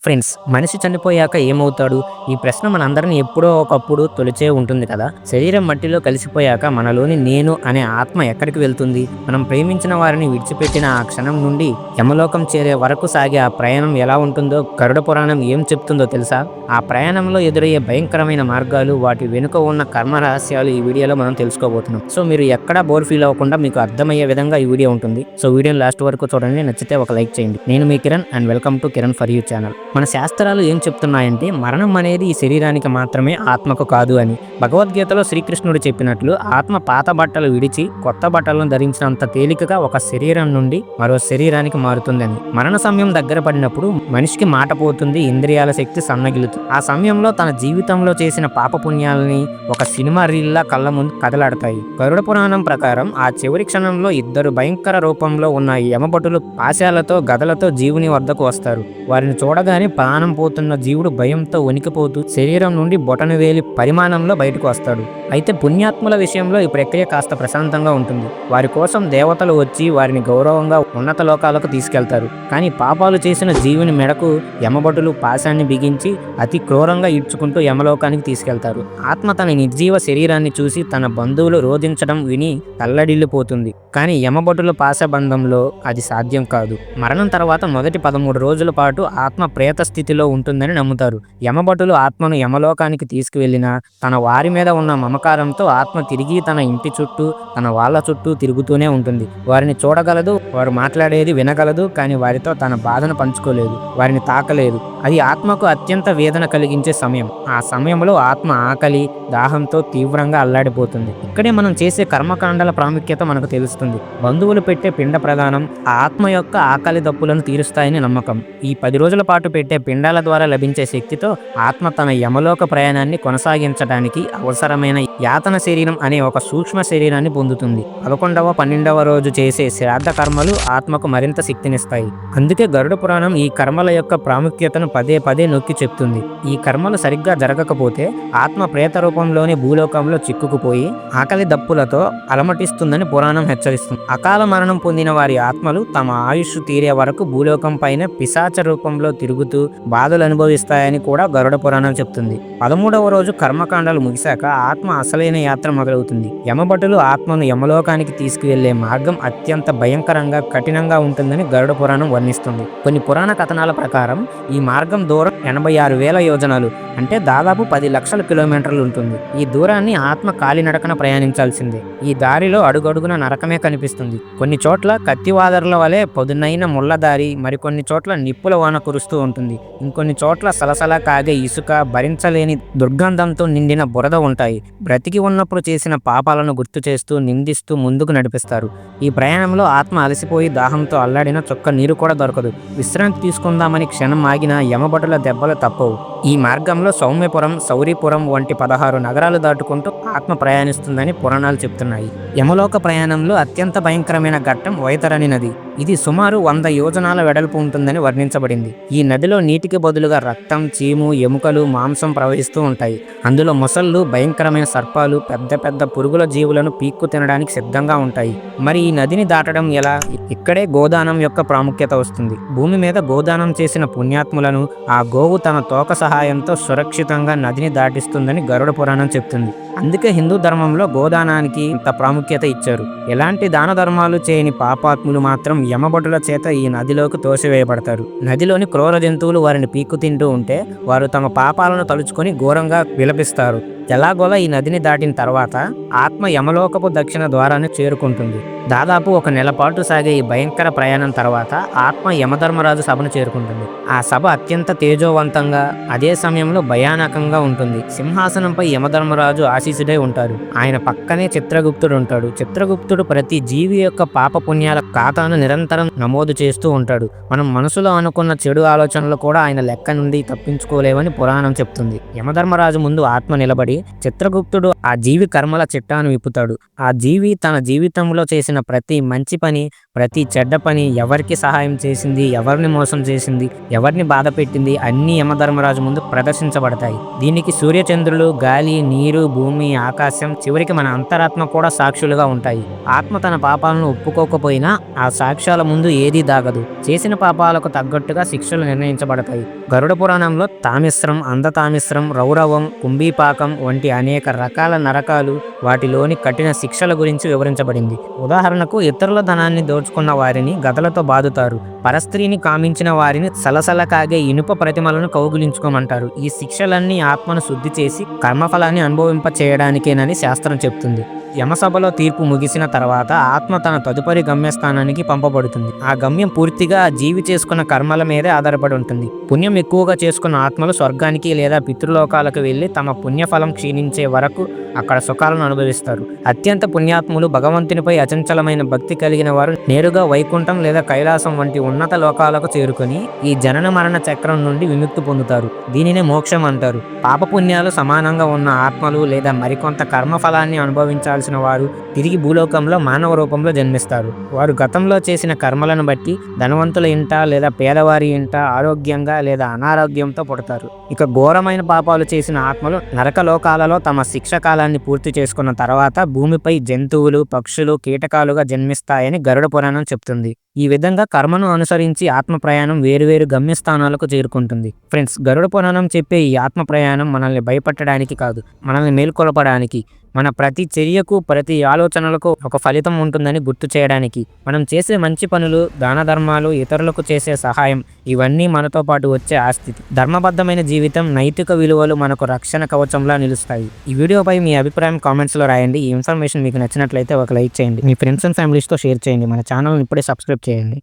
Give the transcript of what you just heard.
Friends, మనిషి చనిపోయాక ఏమవుతాడు? ఈ ప్రశ్న మనందరిని ఎప్పుడో ఒకప్పుడు తొలిచే ఉంటుంది కదా! శరీరం మట్టిలో కలిసిపోయాక మనలోని నేను అనే ఆత్మ ఎక్కడికి వెళ్తుంది? మనం ప్రేమించిన వారిని విడిచిపెట్టిన ఆ క్షణం నుండి యమలోకం చేరే వరకు సాగే ఆ ప్రయాణం ఎలా ఉంటుందో గరుడ పురాణం ఏం చెప్తుందో తెలుసా? ఆ ప్రయాణంలో ఎదురయ్యే భయంకరమైన మార్గాలు, వాటి వెనుక ఉన్న కర్మ రహస్యాలు ఈ వీడియోలో మనం తెలుసుకోబోతున్నాం. సో మీరు ఎక్కడా బోర్ ఫీల్ అవ్వకుండా మీకు అర్థమయ్యే విధంగా ఈ వీడియో ఉంటుంది. సో వీడియోని లాస్ట్ వరకు చూడండి. నచ్చితే ఒక లైక్ చేయండి. నేను మీ Kiran and welcome to Kiran for you channel. మన శాస్త్రాలు ఏం చెప్తున్నాయంటే మరణం అనేది ఈ శరీరానికి మాత్రమే, ఆత్మకు కాదు అని. భగవద్గీతలో శ్రీకృష్ణుడు చెప్పినట్లు ఆత్మ పాత బట్టలు విడిచి కొత్త బట్టలను ధరించినంత తేలికగా ఒక శరీరం నుండి మరో శరీరానికి మారుతుందని. మరణ సమయం దగ్గర పడినప్పుడు మనిషికి మాట పోతుంది, ఇంద్రియాల శక్తి సన్నగిలుతుంది. ఆ సమయంలో తన జీవితంలో చేసిన పాపపుణ్యాలని ఒక సినిమా రీల్లా కళ్ళ ముందు కదలాడతాయి. గరుడ పురాణం ప్రకారం ఆ చివరి క్షణంలో ఇద్దరు భయంకర రూపంలో ఉన్న యమభటులు పాశాలతో గదలతో జీవుని వద్దకు వస్తారు. వారిని చూడగానే ప్రాణం పోతున్న జీవుడు భయంతో వణికిపోతూ శరీరం నుండి బొటనవేలి పరిమాణంలో బయటకు వస్తాడు. అయితే పుణ్యాత్ముల విషయంలో ఈ ప్రక్రియ కాస్త ప్రశాంతంగా ఉంటుంది. వారి కోసం దేవతలు వచ్చి వారిని గౌరవంగా ఉన్నత లోకాలకు తీసుకెళ్తారు. కానీ పాపాలు చేసిన జీవుని మెడకు యమభటులు పాశాన్ని బిగించి అతి క్రూరంగా ఈడ్చుకుంటూ యమలోకానికి తీసుకెళ్తారు. ఆత్మ తన నిర్జీవ శరీరాన్ని చూసి తన బంధువులు రోధించడం విని తల్లడిల్లిపోతుంది. కానీ యమభటుల పాశబంధంలో అది సాధ్యం కాదు. మరణం తర్వాత మొదటి 13 రోజుల పాటు ఆత్మ ప్రేత స్థితిలో ఉంటుందని నమ్ముతారు. యమభటులు ఆత్మను యమలోకానికి తీసుకువెళ్లినా తన వారి మీద ఉన్న మమకారంతో ఆత్మ తిరిగి తన ఇంటి చుట్టూ, తన వాళ్ళ చుట్టూ తిరుగుతూనే ఉంటుంది. వారిని చూడగలదు, వారు మాట్లాడేది వినగలదు, కానీ వారితో తన బాధను పంచుకోలేదు, వారిని తాకలేదు. అది ఆత్మకు అత్యంత వేదన కలిగించే సమయం. ఆ సమయంలో ఆత్మ ఆకలి, దాహంతో తీవ్రంగా అల్లాడిపోతుంది. ఇక్కడే మనం చేసే కర్మకాండల ప్రాముఖ్యత మనకు తెలుస్తుంది. బంధువులు పెట్టే పిండ ప్రదానం ఆ ఆత్మ యొక్క ఆకలి దప్పులను తీరుస్తాయని నమ్మకం. ఈ 10 రోజుల పాటు పెట్టే పిండాల ద్వారా లభించే శక్తితో ఆత్మ తన యమలోక ప్రయాణాన్ని కొనసాగించడానికి అవసరమైన యాతన శరీరం అనే ఒక సూక్ష్మ శరీరాన్ని పొందుతుంది. 11వ 12వ రోజు చేసే శ్రాద్ధ కర్మలు ఆత్మకు మరింత శక్తినిస్తాయి. అందుకే గరుడ పురాణం ఈ కర్మల యొక్క ప్రాముఖ్యతను పదే పదే నొక్కి చెప్తుంది. ఈ కర్మలు సరిగ్గా జరగకపోతే ఆత్మ ప్రేత రూపంలోని భూలోకంలో చిక్కుకుపోయి ఆకలి దప్పులతో అలమటిస్తుందని పురాణం హెచ్చరిస్తుంది. అకాల మరణం పొందిన వారి ఆత్మలు తమ ఆయుష్ తీరే వరకు భూలోకం పైన పిశాచ రూపంలో తిరుగుతూ బాధలు అనుభవిస్తాయని కూడా గరుడ పురాణం చెప్తుంది. 13వ రోజు కర్మకాండాలు ముగిశాక ఆత్మ అసలైన యాత్ర మొదలవుతుంది. యమభటులు ఆత్మను యమలోకానికి తీసుకువెళ్లే మార్గం అత్యంత భయంకరంగా, కఠినంగా ఉంటుందని గరుడ పురాణం వర్ణిస్తుంది. కొన్ని పురాణ కథనాల ప్రకారం ఈ మార్గం దూరం 86,000 యోజనాలు, అంటే దాదాపు 10 లక్షల కిలోమీటర్లు ఉంటుంది. ఈ దూరాన్ని ఆత్మ కాలినడకన ప్రయాణించాల్సిందే. ఈ దారిలో అడుగడుగున నరకమే కనిపిస్తుంది. కొన్ని చోట్ల కత్తివాదర్ల వలె పదునైన ముళ్ళదారి, మరికొన్ని చోట్ల నిప్పుల వాన కురుస్తూ ఉంటుంది. ఇంకొన్ని చోట్ల సలసలా కాగే ఇసుక, భరించలేని దుర్గంధంతో నిండిన బురద ఉంటాయి. బ్రతికి ఉన్నప్పుడు చేసిన పాపాలను గుర్తు చేస్తూ, నిందిస్తూ ముందుకు నడిపిస్తారు. ఈ ప్రయాణంలో ఆత్మ అలసిపోయి దాహంతో అల్లాడిన చుక్క నీరు కూడా దొరకదు. విశ్రాంతి తీసుకుందామని క్షణం ఆగిన యమభటుల దెబ్బలు తప్పవు. ఈ మార్గంలో సౌమ్యపురం, శౌరిపురం వంటి 16 నగరాలు దాటుకుంటూ ఆత్మ ప్రయాణిస్తుందని పురాణాలు చెప్తున్నాయి. యమలోక ప్రయాణంలో అత్యంత భయంకరమైన ఘట్టం వైతరణి నది. ఇది సుమారు 100 యోజనాల వెడల్పు ఉంటుందని వర్ణించబడింది. ఈ నదిలో నీటికి బదులుగా రక్తం, చీము, ఎముకలు, మాంసం ప్రవహిస్తూ ఉంటాయి. అందులో మొసళ్ళు, భయంకరమైన సర్పాలు, పెద్ద పెద్ద పురుగుల జీవులను పీక్కు తినడానికి సిద్ధంగా ఉంటాయి. మరి ఈ నదిని దాటడం ఎలా? ఇక్కడే గోదానం యొక్క ప్రాముఖ్యత వస్తుంది. భూమి మీద గోదానం చేసిన పుణ్యాత్ములను ఆ గోవు తన తోక సహాయంతో సురక్షితంగా నదిని దాటిస్తుందని గరుడ పురాణం చెప్తుంది. అందుకే హిందూ ధర్మంలో గోదానానికి ఇంత ప్రాముఖ్యత ఇచ్చారు. ఎలాంటి దాన ధర్మాలు చేయని పాపాత్ములు మాత్రం యమభటుల చేత ఈ నదిలోకి తోసివేయబడతారు. నదిలోని క్రూర జంతువులు వారిని పీక్కు తింటూ ఉంటే వారు తమ పాపాలను తలుచుకొని ఘోరంగా విలపిస్తారు. ఎలాగోలా ఈ నదిని దాటిన తర్వాత ఆత్మ యమలోకపు దక్షిణ ద్వారాన్ని చేరుకుంటుంది. దాదాపు 1 నెల పాటు సాగే ఈ భయంకర ప్రయాణం తర్వాత ఆత్మ యమధర్మరాజు సభను చేరుకుంటుంది. ఆ సభ అత్యంత తేజోవంతంగా, అదే సమయంలో భయానకంగా ఉంటుంది. సింహాసనంపై యమధర్మరాజు ఆశీసుడై ఉంటారు. ఆయన పక్కనే చిత్రగుప్తుడు ఉంటాడు. చిత్రగుప్తుడు ప్రతి జీవి యొక్క పాపపుణ్యాల ఖాతాను నిరంతరం నమోదు చేస్తూ ఉంటాడు. మనం మనసులో అనుకున్న చెడు ఆలోచనలు కూడా ఆయన లెక్క నుండి తప్పించుకోలేవని పురాణం చెప్తుంది. యమధర్మరాజు ముందు ఆత్మ నిలబడి చిత్రగుప్తుడు ఆ జీవి కర్మల చిట్టాను విప్పుతాడు. ఆ జీవి తన జీవితంలో చేసిన ప్రతి మంచి పని, ప్రతి చెడ్డ పని, ఎవరికి సహాయం చేసింది, ఎవరిని మోసం చేసింది, ఎవరిని బాధ పెట్టింది అన్నీ యమధర్మరాజు ముందు ప్రదర్శించబడతాయి. దీనికి సూర్యచంద్రులు, గాలి, నీరు, భూమి, ఆకాశం, చివరికి మన అంతరాత్మ కూడా సాక్షులుగా ఉంటాయి. ఆత్మ తన పాపాలను ఒప్పుకోకపోయినా ఆ సాక్ష్యాల ముందు ఏదీ దాగదు. చేసిన పాపాలకు తగ్గట్టుగా శిక్షలు నిర్ణయించబడతాయి. గరుడ పురాణంలో తామిశ్రం, అంధతామిశ్రం, రౌరవం, కుంభీపాకం వంటి అనేక రకాల నరకాలు, వాటిలోని కఠిన శిక్షల గురించి వివరించబడింది. ఉదాహరణకు, ఇతరుల ధనాన్ని దోచుకున్న వారిని గదలతో బాదుతారు. పరస్త్రీని కామించిన వారిని సలసల కాగే ఇనుప ప్రతిమలను కౌగిలించుకోమంటారు. ఈ శిక్షలన్నీ ఆత్మను శుద్ధి చేసి కర్మఫలాన్ని అనుభవింప చేయడానికేనని శాస్త్రం చెప్తుంది. యమసభలో తీర్పు ముగిసిన తర్వాత ఆత్మ తన తదుపరి గమ్యస్థానానికి పంపబడుతుంది. ఆ గమ్యం పూర్తిగా జీవి చేసుకున్న కర్మల మీదే ఆధారపడి ఉంటుంది. పుణ్యం ఎక్కువగా చేసుకున్న ఆత్మలు స్వర్గానికి లేదా పితృలోకాలకు వెళ్ళి తమ పుణ్యఫలం క్షీణించే వరకు అక్కడ సుఖాలను అనుభవిస్తారు. అత్యంత పుణ్యాత్ములు, భగవంతునిపై అచంచలమైన భక్తి కలిగిన వారు నేరుగా వైకుంఠం లేదా కైలాసం వంటి ఉన్నత లోకాలకు చేరుకొని ఈ జనన మరణ చక్రం నుండి విముక్తి పొందుతారు. దీనినే మోక్షం అంటారు. పాపపుణ్యాలు సమానంగా ఉన్న ఆత్మలు లేదా మరికొంత కర్మఫలాన్ని అనుభవించాల్సిన వారు తిరిగి భూలోకంలో మానవ రూపంలో జన్మిస్తారు. వారు గతంలో చేసిన కర్మలను బట్టి ధనవంతుల ఇంట లేదా పేదవారి ఇంట ఆరోగ్యంగా లేదా అనారోగ్యంతో పుడతారు. ఇక ఘోరమైన పాపాలు చేసిన ఆత్మలు నరకలోకాలలో తమ శిక్ష కాలాన్ని పూర్తి చేసుకున్న తర్వాత భూమిపై జంతువులు, పక్షులు, కీటకాలుగా జన్మిస్తాయని గరుడ పురాణం చెప్తుంది. ఈ విధంగా కర్మను అనుసరించి ఆత్మ ప్రయాణం వేరువేరు గమ్యస్థానాలకు చేరుకుంటుంది. ఫ్రెండ్స్, గరుడ పురాణం చెప్పే ఈ ఆత్మ ప్రయాణం మనల్ని భయపెట్టడానికి కాదు, మనల్ని మేల్కొల్పడానికి, మన ప్రతి చర్యకు, ప్రతి ఆలోచనలకు ఒక ఫలితం ఉంటుందని గుర్తు చేయడానికి, మనం చేసే మంచి పనులు, దాన ధర్మాలు, ఇతరులకు చేసే సహాయం ఇవన్నీ మనతో పాటు వచ్చే ఆస్థితి. ధర్మబద్ధమైన జీవితం, నైతిక విలువలు మనకు రక్షణ కవచంలా నిలుస్తాయి. ఈ వీడియోపై మీ అభిప్రాయం కామెంట్స్లో రాయండి. ఈ ఇన్ఫర్మేషన్ మీకు నచ్చినట్లయితే ఒక లైక్ చేయండి. మీ ఫ్రెండ్స్ అండ్ ఫ్యామిలీస్తో షేర్ చేయండి. మన ఛానల్ని ఇప్పుడే సబ్స్క్రైబ్ చేయండి.